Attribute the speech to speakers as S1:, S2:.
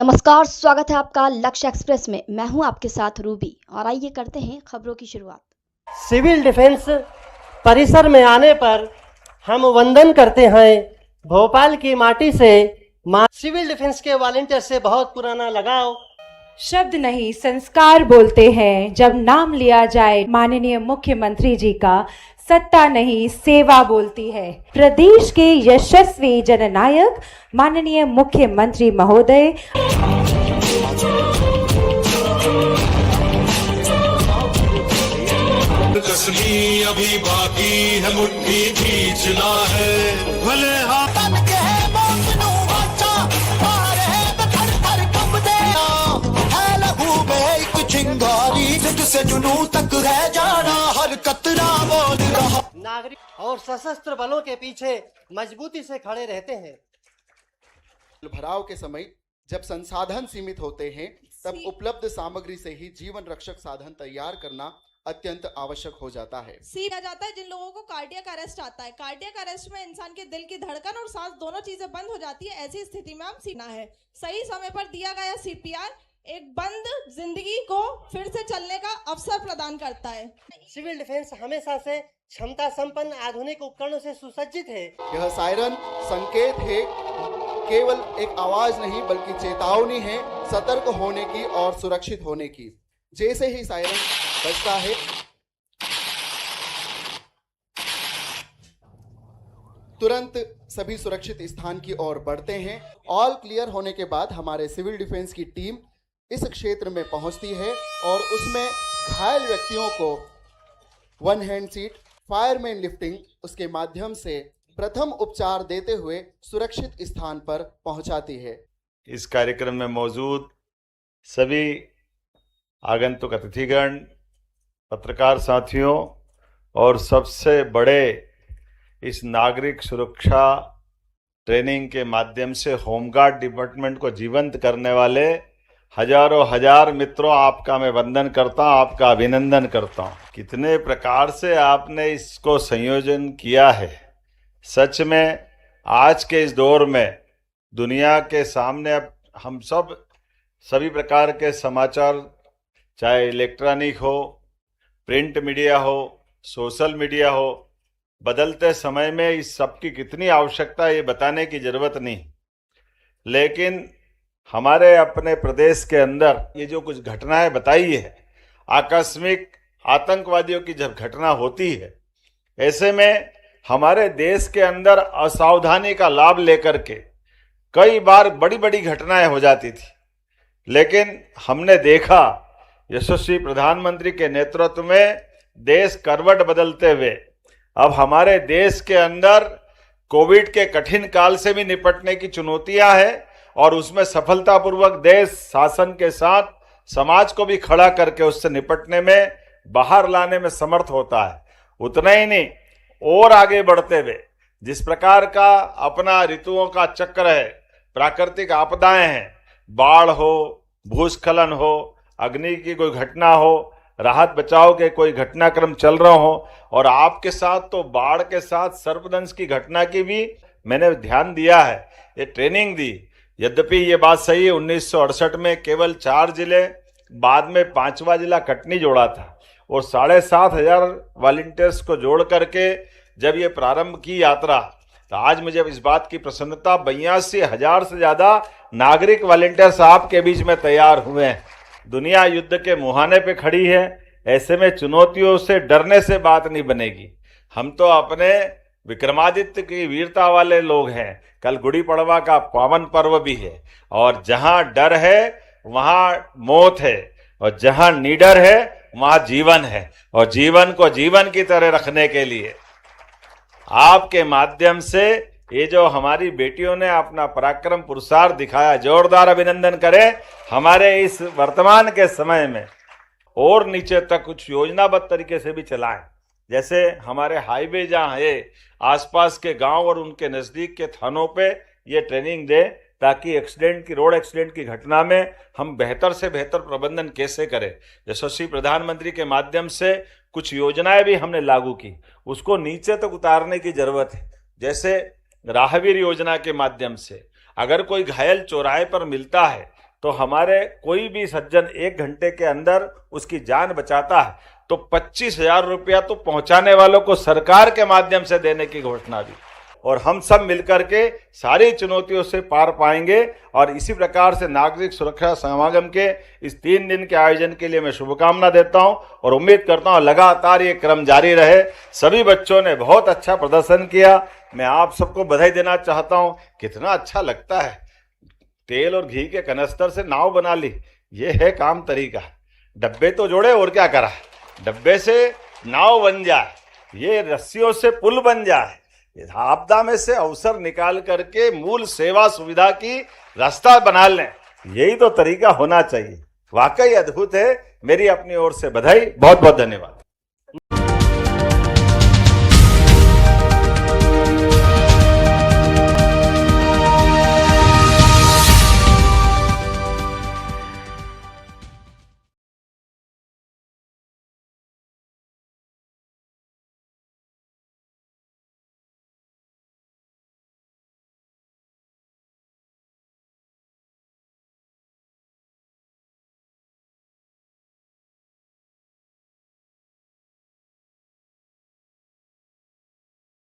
S1: नमस्कार, स्वागत है आपका लक्ष्य एक्सप्रेस में। मैं हूं आपके साथ रूबी और आइए करते हैं खबरों की शुरुआत।
S2: सिविल डिफेंस परिसर में आने पर हम वंदन करते हैं भोपाल की माटी से। सिविल डिफेंस के वॉलंटियर से बहुत पुराना लगाव।
S3: शब्द नहीं संस्कार बोलते हैं जब नाम लिया जाए माननीय मुख्यमंत्री जी का। सत्ता नहीं सेवा बोलती है। प्रदेश के यशस्वी जननायक माननीय मुख्यमंत्री महोदय।
S4: कसमी अभी बाकी है, मुट्ठी खींचना है भले से जुनू तक रह जाना, हर कतरा बोल रहा।
S2: नागरिक और सशस्त्र बलों के पीछे मजबूती से खड़े रहते हैं।
S5: भराव के समय जब संसाधन सीमित होते हैं तब उपलब्ध सामग्री से ही जीवन रक्षक साधन तैयार करना अत्यंत आवश्यक हो जाता है।
S6: सीखा जाता है जिन लोगों को कार्डियक अरेस्ट आता है। कार्डियक अरेस्ट में इंसान के दिल की धड़कन और सांस दोनों चीजें बंद हो जाती है। ऐसी स्थिति में हम सीखना है। सही समय पर दिया गया सीपीआर एक बंद जिंदगी को फिर से चलने का अवसर प्रदान करता है।
S2: सिविल डिफेंस हमेशा से क्षमता संपन्न आधुनिक उपकरणों से सुसज्जित है।
S5: यह सायरन संकेत है, केवल एक आवाज नहीं बल्कि चेतावनी है सतर्क होने की और सुरक्षित होने की। जैसे ही सायरन बजता है तुरंत सभी सुरक्षित स्थान की ओर बढ़ते हैं। ऑल क्लियर होने के बाद हमारे सिविल डिफेंस की टीम इस क्षेत्र में पहुंचती है और उसमें घायल व्यक्तियों को one hand seat, fireman lifting उसके माध्यम से प्रथम उपचार देते हुए सुरक्षित स्थान पर पहुंचाती है।
S7: इस कार्यक्रम में मौजूद सभी आगंतुक अतिथिगण, पत्रकार साथियों और सबसे बड़े इस नागरिक सुरक्षा ट्रेनिंग के माध्यम से होमगार्ड डिपार्टमेंट को जीवंत करने वाले हजारों हजार मित्रों, आपका मैं वंदन करता हूँ, आपका अभिनंदन करता हूँ। कितने प्रकार से आपने इसको संयोजन किया है। सच में आज के इस दौर में दुनिया के सामने अब हम सभी प्रकार के समाचार, चाहे इलेक्ट्रॉनिक हो, प्रिंट मीडिया हो, सोशल मीडिया हो, बदलते समय में इस सब की कितनी आवश्यकता है ये बताने की जरूरत नहीं। लेकिन हमारे अपने प्रदेश के अंदर ये जो कुछ घटनाएं बताई है, आकस्मिक आतंकवादियों की जब घटना होती है, ऐसे में हमारे देश के अंदर असावधानी का लाभ लेकर के कई बार बड़ी बड़ी घटनाएं हो जाती थी। लेकिन हमने देखा यशस्वी प्रधानमंत्री के नेतृत्व में देश करवट बदलते हुए अब हमारे देश के अंदर कोविड के कठिन काल से भी निपटने की चुनौतियां हैं और उसमें सफलतापूर्वक देश शासन के साथ समाज को भी खड़ा करके उससे निपटने में, बाहर लाने में समर्थ होता है। उतना ही नहीं, और आगे बढ़ते हुए जिस प्रकार का अपना ऋतुओं का चक्र है, प्राकृतिक आपदाएं हैं, बाढ़ हो, भूस्खलन हो, अग्नि की कोई घटना हो, राहत बचाव के कोई घटनाक्रम चल रहा हो, और आपके साथ तो बाढ़ के साथ सर्पदंश की घटना की भी मैंने ध्यान दिया है, ये ट्रेनिंग दी। यद्यपि ये बात सही है, 1968 में केवल 4 जिले, बाद में 5वां जिला कटनी जोड़ा था और 7,500 वॉलंटियर्स को जोड़ करके जब ये प्रारंभ की यात्रा, तो आज मुझे इस बात की प्रसन्नता 82,000 से ज्यादा नागरिक वॉलंटियर्स आपके बीच में तैयार हुए हैं। दुनिया युद्ध के मुहाने पे खड़ी है, ऐसे में चुनौतियों से डरने से बात नहीं बनेगी। हम तो अपने विक्रमादित्य की वीरता वाले लोग हैं। कल गुड़ी पड़वा का पावन पर्व भी है और जहां डर है वहां मौत है और जहां निडर है वहां जीवन है। और जीवन को जीवन की तरह रखने के लिए आपके माध्यम से ये जो हमारी बेटियों ने अपना पराक्रम पुरुषार्थ दिखाया, जोरदार अभिनंदन करें। हमारे इस वर्तमान के समय में और नीचे तक कुछ योजनाबद्ध तरीके से भी चलाएं। जैसे हमारे हाईवे जहाँ है, आसपास के गांव और उनके नजदीक के थानों पे ये ट्रेनिंग दे, ताकि रोड एक्सीडेंट की घटना में हम बेहतर से बेहतर प्रबंधन कैसे करें। यशस्वी प्रधानमंत्री के माध्यम से कुछ योजनाएं भी हमने लागू की, उसको नीचे तक उतारने की जरूरत है। जैसे राहवीर योजना के माध्यम से अगर कोई घायल चौराहे पर मिलता है तो हमारे कोई भी सज्जन 1 घंटे के अंदर उसकी जान बचाता है तो 25,000 रुपया तो पहुंचाने वालों को सरकार के माध्यम से देने की घोषणा दी। और हम सब मिलकर के सारी चुनौतियों से पार पाएंगे। और इसी प्रकार से नागरिक सुरक्षा समागम के इस 3 दिन के आयोजन के लिए मैं शुभकामना देता हूं और उम्मीद करता हूं लगातार ये क्रम जारी रहे। सभी बच्चों ने बहुत अच्छा प्रदर्शन किया। मैं आप सबको बधाई देना चाहता हूं। कितना अच्छा लगता है, तेल और घी के कनस्तर से नाव बना ली, ये है काम तरीका। डब्बे तो जोड़े और क्या करा, डब्बे से नाव बन जाए, ये रस्सियों से पुल बन जाए, आपदा में से अवसर निकाल करके मूल सेवा सुविधा की रास्ता बना लें, यही तो तरीका होना चाहिए। वाकई अद्भुत है। मेरी अपनी ओर से बधाई, बहुत बहुत धन्यवाद।